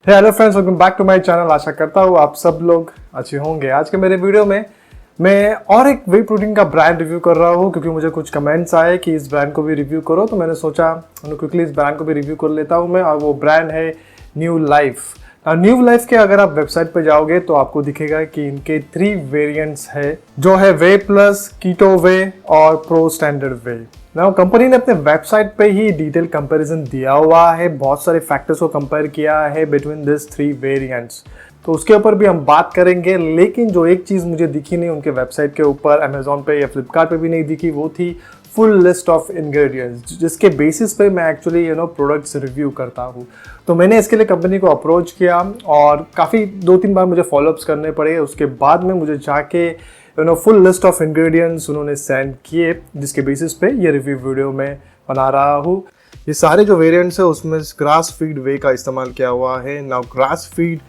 Hello friends, welcome back to my channel. आशा करता हूँ आप सब लोग अच्छे होंगे। आज के मेरे वीडियो में मैं और एक वे प्रोटीन का ब्रांड रिव्यू कर रहा हूँ क्योंकि मुझे कुछ कमेंट्स आए कि इस ब्रांड को भी रिव्यू करो, तो मैंने सोचा क्विकली इस ब्रांड को भी रिव्यू कर लेता हूँ मैं। और वो ब्रांड है न्यू लाइफ। न्यू लाइफ के अगर आप वेबसाइट पर जाओगे तो आपको दिखेगा कि इनके 3 वेरिएंट्स है, जो है वे प्लस, कीटो वे और प्रो स्टैंडर्ड वे। नाउ कंपनी ने अपने वेबसाइट पे ही डिटेल कंपैरिजन दिया हुआ है, बहुत सारे फैक्टर्स को कंपेयर किया है बिटवीन दिस 3 वेरिएंट्स, तो उसके ऊपर भी हम बात करेंगे। लेकिन जो एक चीज़ मुझे दिखी नहीं उनके वेबसाइट के ऊपर, अमेजोन पे या फ्लिपकार्ट पे भी नहीं दिखी, वो थी फुल लिस्ट ऑफ इंग्रेडिएंट्स, जिसके बेसिस पे मैं एक्चुअली प्रोडक्ट्स रिव्यू करता हूँ। तो मैंने इसके लिए कंपनी को अप्रोच किया और काफ़ी 2-3 बार मुझे फॉलोअप्स करने पड़े। उसके बाद में मुझे जाके फुल लिस्ट ऑफ इंग्रेडिएंट्स उन्होंने सेंड किए, जिसके बेसिस पे ये रिव्यू वीडियो में बना रहा हूँ। ये सारे जो वेरिएंट्स है उसमें ग्रास फीड वे का इस्तेमाल किया हुआ है। नाउ ग्रास फीड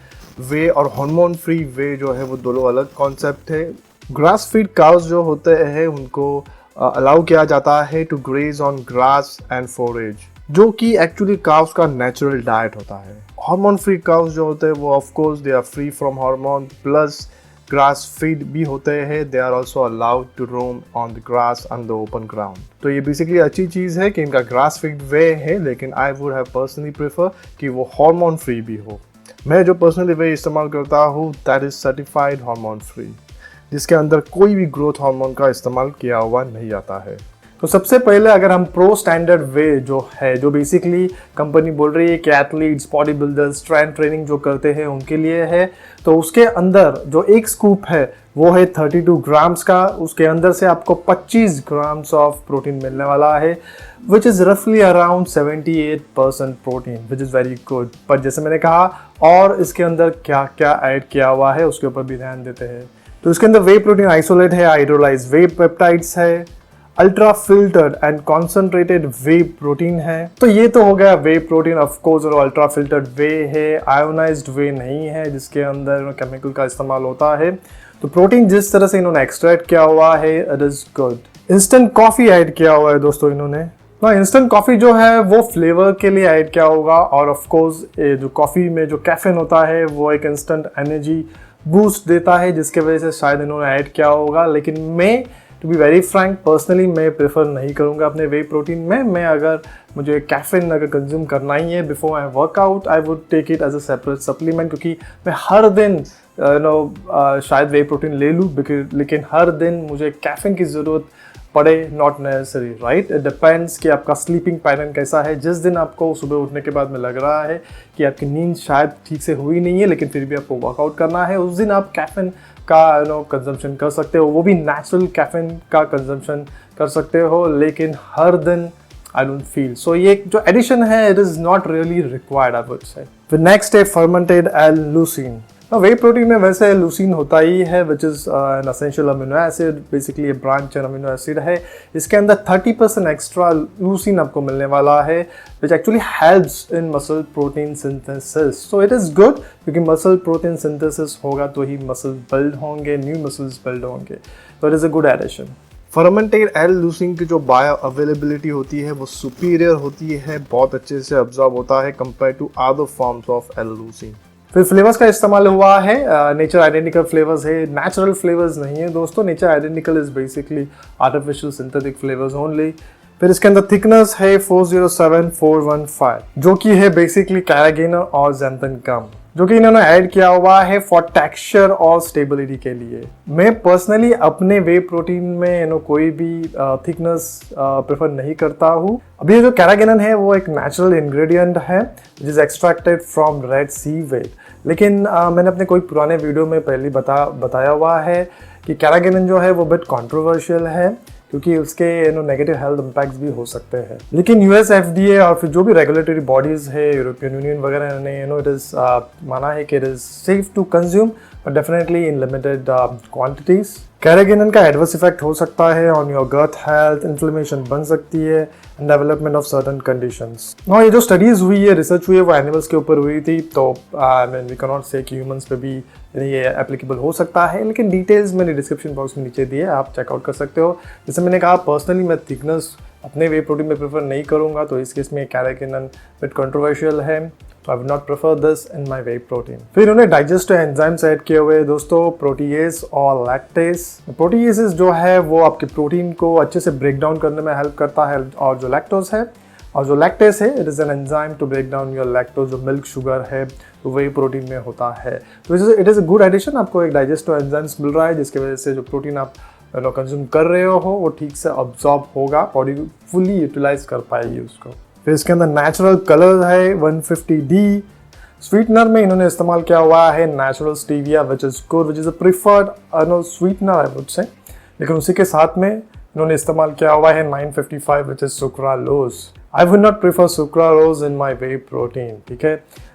वे और हार्मोन फ्री वे जो है वो दोनों अलग कॉन्सेप्ट है। ग्रास फीड काउस जो होते हैं उनको अलाउ किया जाता है to graze on grass and forage, जो कि एक्चुअली काउस का नेचुरल डाइट होता है। हार्मोन फ्री काउस जो होते हैं वो of course they are free from hormone, plus grass feed भी होते हैं। They are also allowed to roam on the grass on the open ground. तो ये बेसिकली अच्छी चीज़ है कि इनका ग्रास फीड वे है, लेकिन आई वुड हैव पर्सनली प्रेफर कि वो हार्मोन फ्री भी हो। मैं जो पर्सनली वे इस्तेमाल करता हूँ that is certified hormone free, जिसके अंदर कोई भी ग्रोथ हार्मोन का इस्तेमाल किया हुआ नहीं आता है। तो सबसे पहले अगर हम प्रो स्टैंडर्ड वे जो है, जो बेसिकली कंपनी बोल रही है कि athletes, body builders, strength training जो करते हैं उनके लिए है, तो उसके अंदर जो एक स्कूप है वो है 32 ग्राम्स का। उसके अंदर से आपको 25 ग्राम्स ऑफ प्रोटीन मिलने वाला है, विच इज़ रफली around 78% protein, which is very good. पर जैसे मैंने कहा, और इसके अंदर क्या क्या ऐड किया हुआ है उसके ऊपर भी ध्यान देते हैं। तो इसके अंदर वे प्रोटीन आइसोलेट है, हाइड्रोलाइज वे पेप्टाइड्स है, ultra filtered and concentrated whey protein है। तो ये तो हो गया वे प्रोटीन, ऑफ कोर्स, और अल्ट्रा फिल्टर्ड वे है, आयोनाइज्ड वे नहीं है जिसके अंदर केमिकल का इस्तेमाल होता है। तो प्रोटीन जिस तरह से इन्होंने एक्सट्रैक्ट किया हुआ है it is good. Instant coffee add किया हुआ है दोस्तों इन्होंने। ना इंस्टेंट कॉफी जो है वो फ्लेवर के लिए ऐड किया होगा, और ऑफ कोर्स जो कॉफी में जो कैफीन होता है वो एक इंस्टेंट एनर्जी बूस्ट देता है, जिसके वजह से शायद इन्होंने ऐड किया होगा। लेकिन मैं to be very frank personally मैं प्रेफर नहीं करूँगा अपने वे प्रोटीन में। मैं अगर मुझे कैफीन अगर कंज्यूम करना ही है before I workout, I would take it as a separate supplement, क्योंकि मैं हर दिन शायद वे प्रोटीन ले लूँ, लेकिन हर दिन मुझे कैफीन की ज़रूरत पड़े, not necessary, right. It depends कि आपका स्लीपिंग पैटर्न कैसा है। जिस दिन आपको सुबह उठने के बाद में लग रहा है कि आपकी नींद शायद ठीक से हुई नहीं है लेकिन फिर भी आपको वर्कआउट करना है, उस दिन आप कैफीन का कंजम्पशन कर सकते हो, वो भी नेचुरल कैफीन का कंजम्पशन कर सकते हो, लेकिन हर दिन आई डोंट फील सो। ये जो एडिशन है it is not really required, I would say. The next है फर्मेंटेड एल-लूसीन। वे प्रोटीन में वैसे लूसीन होता ही है, which is an essential amino acid, basically branch an amino acid है। इसके अंदर 30% एक्स्ट्रा लूसीन आपको मिलने वाला है, which actually helps in muscle protein synthesis. So it is good, क्योंकि मसल प्रोटीन सिंथेसिस होगा तो ही मसल बिल्ड होंगे, न्यू मसल्स बिल्ड होंगे। तो it is a good addition. Fermented L leucine की जो बायो अवेलेबिलिटी होती है वो सुपीरियर होती है, बहुत अच्छे से अब्जॉर्ब होता है compare to other forms of L leucine. फिर फ्लेवर्स का इस्तेमाल हुआ है, नेचर आइडेंटिकल फ्लेवर्स है, नेचुरल फ्लेवर्स नहीं है दोस्तों। Nature identical is basically artificial synthetic flavours only. फिर इसके अंदर थिकनेस है 407415, जो कि है बेसिकली कैरागेनर और ज़ैंथन गम, जो कि इन्होंने ऐड किया हुआ है फॉर टेक्सचर और स्टेबिलिटी के लिए। मैं पर्सनली अपने वे प्रोटीन में कोई भी थिकनेस प्रेफर नहीं करता हूँ। अभी ये जो कैरागेनन है वो एक नेचुरल इंग्रेडिएंट है which is extracted from red seaweed, लेकिन मैंने अपने कोई पुराने वीडियो में पहले बताया हुआ है कि कैरागेनन जो है वो बिट कॉन्ट्रोवर्शियल है, क्योंकि उसके नेगेटिव हेल्थ इम्पैक्ट्स भी हो सकते हैं। लेकिन यूएस एफडीए और फिर जो भी रेगुलेटरी बॉडीज़ है, यूरोपियन यूनियन वगैरह ने इट इज़ माना है कि it is safe to consume, but definitely in limited quantities. Carrageenan का एडवर्स इफेक्ट हो सकता है on your gut health, inflammation बन सकती है and development of certain conditions. हाँ, ये जो स्टडीज़ हुई है, रिसर्च हुई है, वो एनिमल्स के ऊपर हुई थी, तो I mean we can not say कि ह्यूमंस पे भी ये एप्लीकेबल हो सकता है, लेकिन डिटेल्स मैंने डिस्क्रिप्शन बॉक्स में नीचे दिए, आप चेकआउट कर सकते हो। जैसे मैंने कहा पर्सनली मैं थिकनेस अपने वे प्रोटीन में प्रेफर नहीं करूँगा, तो इस केस में कैरेकिनन बिट कंट्रोवर्शियल है, तो I would not prefer this in my way protein. फिर इन्होंने डाइजेस्टिव एंजाइम्स ऐड किए हुए दोस्तों, प्रोटीएज और लैक्टेज। प्रोटीएजेस जो है वो आपके प्रोटीन को अच्छे से ब्रेक डाउन करने में हेल्प करता है, और जो लैक्टोज है और जो लैक्टेज है, it is an enzyme to break down your lactose, जो मिल्क शुगर है तो वही प्रोटीन में होता है। तो it is a good addition, आपको एक डाइजेस्टिव एंजाइम्स मिल रहा है जिसकी वजह से जो प्रोटीन आप कंज्यूम कर रहे हो वो ठीक से अब्जॉर्ब होगा, बॉडी फुली यूटिलाइज कर पाएगी उसको। फिर इसके अंदर नेचुरल कलर है 150D। स्वीटनर में इन्होंने इस्तेमाल किया हुआ है natural stevia, which is good, which is a preferred sweetener I would से। लेकिन उसी के साथ में इन्होंने इस्तेमाल किया हुआ है 955, which is sucralose. I would not prefer sucralose in my whey protein, ठीक है।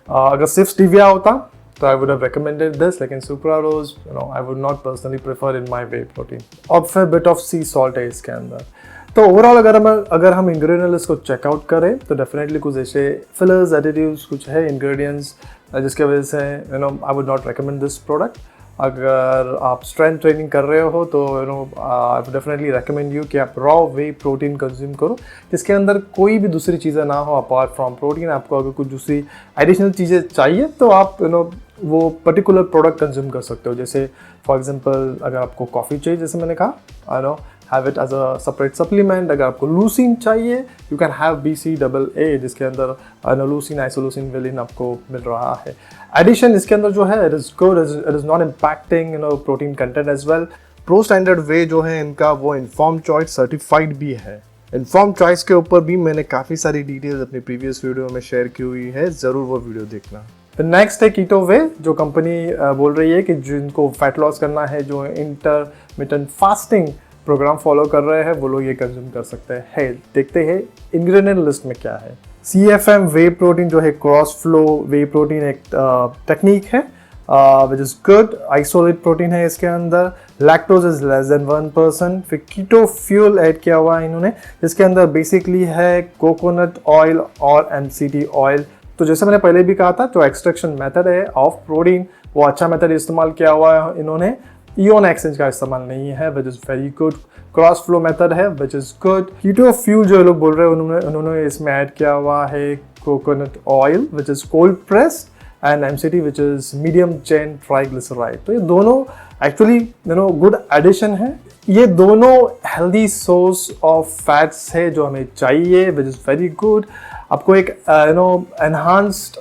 अगर सिर्फ स्टीविया होता तो I would have recommended this, लेकिन sucralose I would not personally prefer in my whey protein. और फिर बिट ऑफ सी सॉल्ट है इसके अंदर। तो ओवरऑल अगर हम इंग्रेडिएंट लिस्ट को चेकआउट करें तो डेफिनेटली कुछ ऐसे फिलर्स, एडिटिव्स कुछ है इंग्रेडिएंट्स जिसके वजह से आई would not recommend this product. अगर आप स्ट्रेंथ ट्रेनिंग कर रहे हो तो I would definitely recommend you कि आप रॉ वे प्रोटीन कंज्यूम करो, जिसके अंदर कोई भी दूसरी चीज़ें ना हो अपार्ट फ्रॉम प्रोटीन। आपको अगर कुछ दूसरी एडिशनल चीज़ें चाहिए तो आप वो पर्टिकुलर प्रोडक्ट कंज्यूम कर सकते हो। जैसे फॉर एग्जांपल अगर आपको कॉफ़ी चाहिए, जैसे मैंने कहा, have it as a separate supplement. अगर आपको लूसिन चाहिए, यू कैन हैव BCAA, जिसके अंदर लूसिन, आइसोलूसिन, वेलिन आपको मिल रहा है। एडिशन इसके अंदर जो है it is good, it is not impacting protein content as well. Pro standard whey जो है इनका वो इन्फॉर्म चॉइस सर्टिफाइड भी है। इन्फॉर्म चॉइस के ऊपर भी मैंने काफ़ी सारी डिटेल्स अपनी प्रीवियस वीडियो में शेयर की हुई है, ज़रूर वो वीडियो देखना। तो नेक्स्ट है कीटो वे, जो कंपनी बोल रही है कि जिनको फैट लॉस करना है, जो इंटरमिटेंट फास्टिंग प्रोग्राम फॉलो कर रहे हैं, वो लोग ये कंज्यूम कर सकते हैं। देखते हैं इंग्रेडिएंट लिस्ट में क्या है। CFM वे प्रोटीन जो है क्रॉस फ्लो वे प्रोटीन एक टेक्निक है which is good. Isolate protein है इसके अंदर। Lactose is less than 1%। फिर कीटो फ्यूल ऐड किया हुआ है इन्होंने, जिसके अंदर बेसिकली है कोकोनट ऑयल और MCT ऑयल। तो जैसे मैंने पहले भी कहा था, जो एक्सट्रैक्शन मेथड है ऑफ प्रोटीन वो अच्छा मेथड इस्तेमाल किया हुआ है इन्होंने। इओन एक्सचेंज का इस्तेमाल नहीं है, which is very good. Cross flow method है which is good. Keto fuel जो लोग बोल रहे हैं उन्होंने इसमें ऐड किया हुआ है coconut oil which is cold pressed, and MCT which is medium chain triglyceride. तो ये दोनों एक्चुअली गुड एडिशन है। ये दोनों हेल्दी सोर्स ऑफ फैट्स है जो हमें चाहिए, विच इज़ वेरी गुड। आपको एक enhanced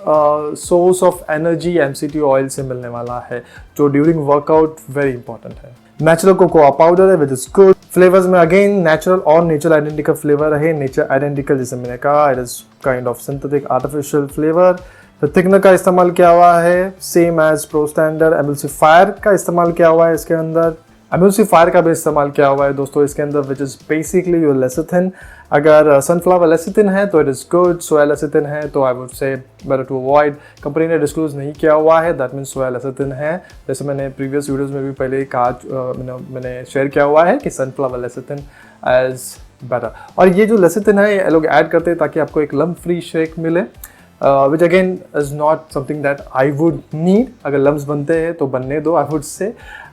source of energy MCT oil से मिलने वाला है, जो ड्यूरिंग वर्कआउट वेरी इंपॉर्टेंट है। नेचुरल कोकोआ पाउडर है विच इज़ गुड। फ्लेवर्स में अगेन नेचुरल और नेचर आइडेंटिकल फ्लेवर है। नेचर आइडेंटिकल जैसे मैंने कहा, it is kind of synthetic artificial flavour. तो थिकनर का इस्तेमाल किया हुआ है सेम एज प्रो स्टैंडर्ड। एमल्सिफायर का इस्तेमाल किया हुआ है इसके अंदर। एमल्सिफायर का भी इस्तेमाल किया हुआ है दोस्तों इसके अंदर, which is basically your lecithin. अगर सनफ्लावर लेसिथिन है तो it is good. Soya lecithin है तो I would say better to avoid. Company ने डिस्क्लोज नहीं किया हुआ है, दैट मीन्स सोया लेसिथिन है। जैसे मैंने प्रीवियस वीडियोस में भी पहले कहा, मैंने शेयर किया हुआ है कि सनफ्लावर लेसिथिन एज बेटर। और ये जो लेसिथिन है ये लोग ऐड करते हैं ताकि आपको एक लम्प फ्री शेक मिले, which again is not something that I would need। अगर लम्स बनते हैं तो बनने दो, I would say।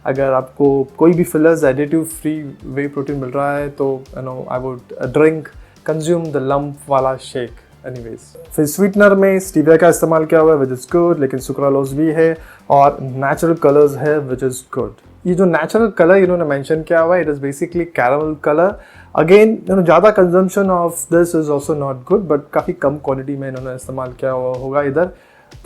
अगर आपको कोई भी fillers additive free whey protein मिल रहा है तो I would consume the lump वाला शेक anyways। फिर स्वीटनर में स्टीविया का इस्तेमाल किया हुआ है विच इज़ गुड, लेकिन सुक्रालोज भी है और नेचुरल कलर्स है विच इज़ गुड। ये जो नेचुरल कलर इन्होंने मेंशन किया हुआ है, it is basically caramel colour. Again ज़्यादा consumption of this is also not good, but काफ़ी कम क्वांटिटी में इन्होंने इस्तेमाल किया हुआ होगा इधर,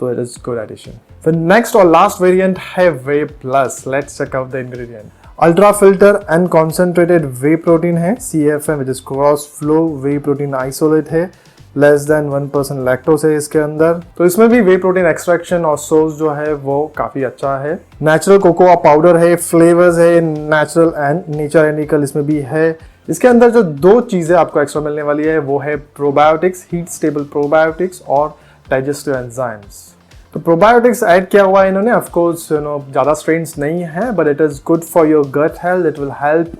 तो इट इज़ गुड एडिशन। फिर नेक्स्ट और लास्ट वेरिएंट है whey plus. Let's check out the ingredient. Ultra filter and concentrated whey protein है CFM which is cross flow whey protein isolate है। लेस देन 1% लैक्टोज है इसके अंदर। तो इसमें भी वे प्रोटीन एक्सट्रैक्शन और सोर्स जो है वो काफ़ी अच्छा है। नेचुरल कोकोआ पाउडर है, फ्लेवर्स है नेचुरल एंड नेचर आइडेंटिकल इसमें भी है। इसके अंदर जो दो चीज़ें आपको एक्स्ट्रा मिलने वाली है वो है प्रोबायोटिक्स, हीट स्टेबल प्रोबायोटिक्स और डाइजेस्टिव एंजाइम्स। तो प्रोबायोटिक्स ऐड किया हुआ है इन्होंने। ऑफ कोर्स ज़्यादा स्ट्रेंथ्स नहीं है, but it is good for your gut health. It will help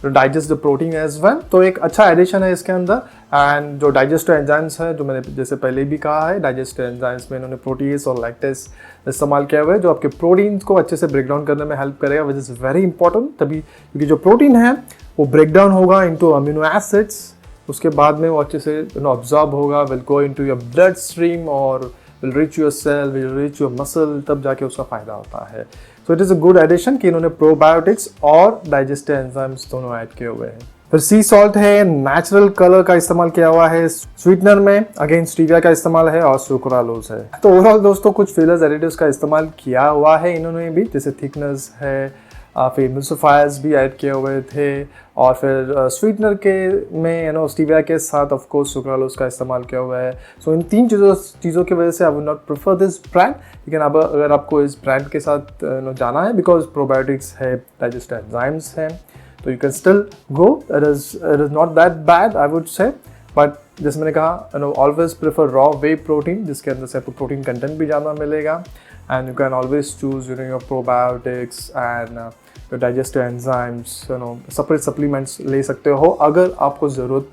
digest the protein as well. तो एक अच्छा एडिशन है इसके अंदर। एंड जो डाइजेस्टिव एंजाइम्स है, जो मैंने जैसे पहले भी कहा है, डाइजेस्टिव एंजाइम्स में इन्होंने प्रोटीज और लैक्टेज इस्तेमाल किया हुआ है, जो आपके प्रोटीन को अच्छे से ब्रेक डाउन करने में हेल्प करेगा, विच इज़ वेरी इंपॉर्टेंट। तभी क्योंकि जो प्रोटीन है वो ब्रेक डाउन होगा इनटू अमीनो एसिड्स, उसके बाद में वो अच्छे से ऑब्जॉर्ब होगा, will go into your blood stream और will reach your cell, will reach your muscle, तब जाके उसका फ़ायदा होता है। So it is a good addition कि इन्होंने प्रोबायोटिक्स और डाइजेस्टिव एंजाइम्स दोनों ऐड किए हुए हैं। फिर सी सॉल्ट है, नेचुरल कलर का इस्तेमाल किया हुआ है, स्वीटनर में अगेन स्टीविया का इस्तेमाल है और सुक्रालोज है। तो ओवरऑल दोस्तों कुछ फिलर्स एडिटिव्स का इस्तेमाल किया हुआ है इन्होंने भी, जैसे थिकनेस है, फिर एम्ल्सिफायर्स भी ऐड किए हुए थे और फिर स्वीटनर के में स्टीविया के साथ ऑफ कोर्स सुक्रालोज का इस्तेमाल किया हुआ है। सो इन तीन चीज़ों की वजह से आई would not prefer this brand, लेकिन अब अगर आपको इस ब्रांड के साथ जाना है बिकॉज प्रोबायोटिक्स है, डाइजेस्टिव एंजाइम्स हैं, तो you can still go. It is not that bad I would से, बट जैसे मैंने कहा always prefer raw whey protein, जिसके अंदर से आपको प्रोटीन कंटेंट भी ज़्यादा मिलेगा, and you can always choose your probiotics and your digestive enzymes, separate supplements ले सकते हो अगर आपको ज़रूरत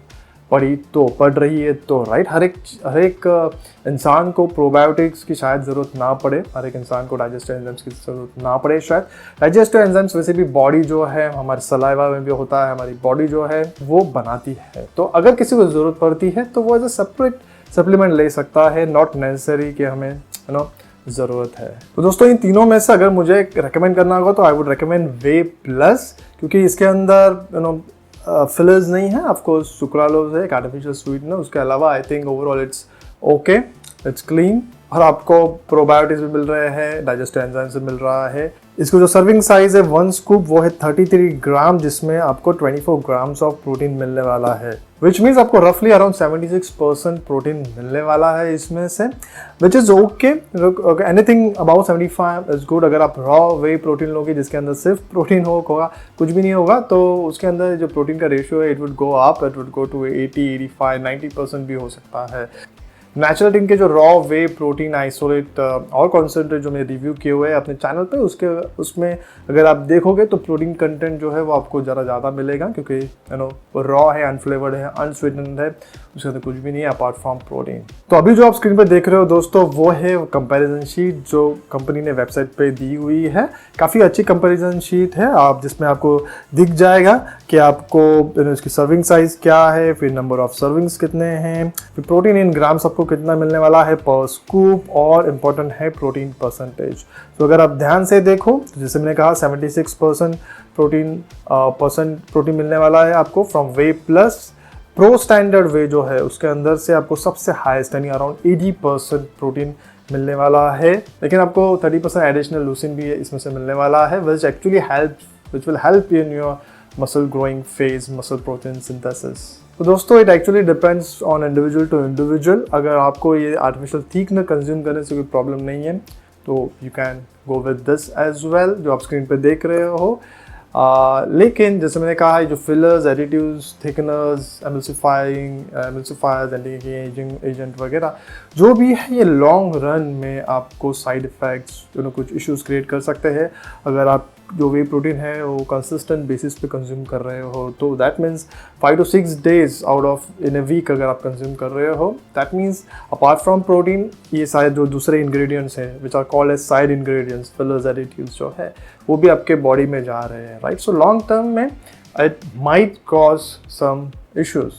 पड़ रही है तो, राइट। हर एक इंसान को प्रोबायोटिक्स की शायद ज़रूरत ना पड़े, हर एक इंसान को डाइजेस्टिव एंजाइम्स की ज़रूरत ना पड़े शायद। डाइजेस्टिव एंजाइम्स वैसे भी बॉडी जो है हमारे सलाइवा में भी होता है, हमारी बॉडी जो है वो बनाती है, तो अगर किसी को ज़रूरत पड़ती है तो वो एज अ सेपरेट सप्लीमेंट ले सकता है, नॉट नेसेसरी कि हमें ज़रूरत है। तो दोस्तों इन तीनों में से अगर मुझे रेकमेंड करना होगा तो I would recommend way plus, क्योंकि इसके अंदर फिलर्स नहीं है, ऑफकोर्स सुक्रालोज है, एक आर्टिफिशियल स्वीटनर, उसके अलावा I think overall it's okay, it's clean, और आपको प्रोबायोटिक्स भी मिल रहे हैं, डाइजेस्टिव एंजाइम्स भी मिल रहा है। इसको जो सर्विंग साइज है 1 स्कूप वो है 33 ग्राम, जिसमें आपको 24 ग्राम्स ऑफ प्रोटीन मिलने वाला है, विच मीन्स आपको रफली अराउंड 76% प्रोटीन मिलने वाला है इसमें से, which is okay. Anything about 75 is good. अगर आप रॉ वे प्रोटीन लोगे जिसके अंदर सिर्फ प्रोटीन होगा, कुछ भी नहीं होगा, तो उसके अंदर जो प्रोटीन का रेशियो है it would go up, it would go to 80, 85, 90% भी हो सकता है। नेचुरल टिन के जो रॉ वे प्रोटीन आइसोलेट और कॉन्सेंट्रेट जो मैं रिव्यू किए हुए हैं अपने चैनल पे, उसमें अगर आप देखोगे तो प्रोटीन कंटेंट जो है वो आपको ज़्यादा मिलेगा, क्योंकि वो रॉ है, अनफ्लेवर्ड है, अनस्वीटेंड है, उसके अंदर कुछ भी नहीं है अपार्ट फ्रॉम प्रोटीन। तो अभी जो आप स्क्रीन पर देख रहे हो दोस्तों वो है कंपैरिजन शीट जो कंपनी ने वेबसाइट पे दी हुई है। काफ़ी अच्छी कंपैरिजन शीट है, आप जिसमें आपको दिख जाएगा कि आपको इसकी सर्विंग साइज क्या है, फिर नंबर ऑफ सर्विंग्स कितने हैं, फिर प्रोटीन इन ग्राम्स आपको कितना मिलने वाला है पर स्कूप, और इम्पोर्टेंट है प्रोटीन परसेंटेज। तो अगर आप ध्यान से देखो तो जैसे मैंने कहा 76% प्रोटीन मिलने वाला है आपको from way plus. Pro standard whey जो है उसके अंदर से आपको सबसे हाईएस्ट यानी अराउंड 80% प्रोटीन मिलने वाला है, लेकिन आपको 30% एडिशनल लूसिन भी इसमें से मिलने वाला है, which will help in your muscle growing phase, muscle protein synthesis. तो दोस्तों it actually depends on individual to individual. अगर आपको ये आर्टिफिशियल थिकनेस कंज्यूम करने से कोई प्रॉब्लम नहीं है तो you can go with this as well, जो आप स्क्रीन पे देख रहे हो। लेकिन जैसे मैंने कहा है जो fillers, additives, thickeners, एमल्सिफायर्स, anti ageing agent वगैरह जो भी है, ये लॉन्ग रन में आपको साइड इफ़ेक्ट्स कुछ इश्यूज क्रिएट कर सकते हैं। अगर आप जो वे प्रोटीन है वो कंसिस्टेंट बेसिस पे कंज्यूम कर रहे हो तो that means 5 to 6 days out of in a week अगर आप कंज्यूम कर रहे हो, that means apart from protein ये सारे जो दूसरे इंग्रेडिएंट्स हैं which are called as side ingredients, fillers, additives जो है वो भी आपके बॉडी में जा रहे हैं, राइट। सो लॉन्ग टर्म में it might cause some issues.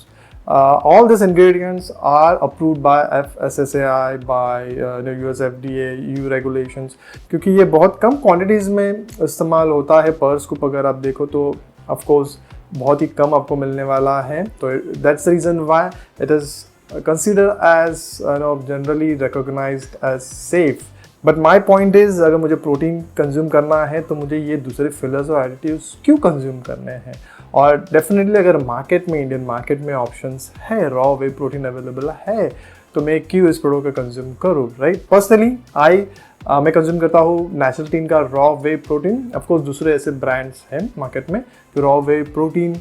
All these ingredients are approved by FSSAI, by US FDA, EU regulations, क्योंकि ये बहुत कम क्वांटिटीज़ में इस्तेमाल होता है। पर स्कूप अगर आप देखो तो ऑफ कोर्स बहुत ही कम आपको मिलने वाला है, तो that's the reason why it is consider as generally recognized as safe. But my point is अगर मुझे प्रोटीन कंज्यूम करना है तो मुझे ये दूसरे फिलर्स और एडिटिव्स क्यों कंज्यूम करने हैं। और डेफिनेटली अगर मार्केट में, इंडियन मार्केट में ऑप्शंस है, रॉ वे प्रोटीन अवेलेबल है, तो मैं क्यों इस प्रोडक्ट को कंज्यूम करूँ, राइट। पर्सनली मैं कंज्यूम करता हूँ नेचुरल टीन का रॉ वे प्रोटीन। ऑफकोर्स दूसरे ऐसे ब्रांड्स हैं मार्केट में जो रॉ वे प्रोटीन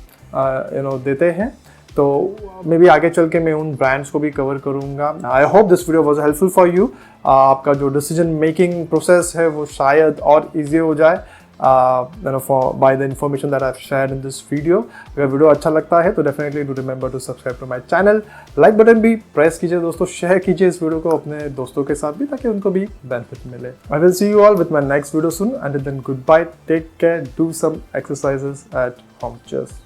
देते हैं, तो मे भी आगे चल के मैं उन ब्रांड्स को भी कवर करूँगा। I hope this video was helpful for you. आपका जो डिसीजन मेकिंग प्रोसेस है वो शायद और ईजी हो जाए by the information that I've shared in this video। अगर वीडियो अच्छा लगता है तो definitely do remember to subscribe to my channel. Like button भी प्रेस कीजिए दोस्तों, शेयर कीजिए इस वीडियो को अपने दोस्तों के साथ भी ताकि उनको भी बेनिफिट मिले। I will see you all with my next video soon, until then goodbye, take care, do some exercises at home, cheers।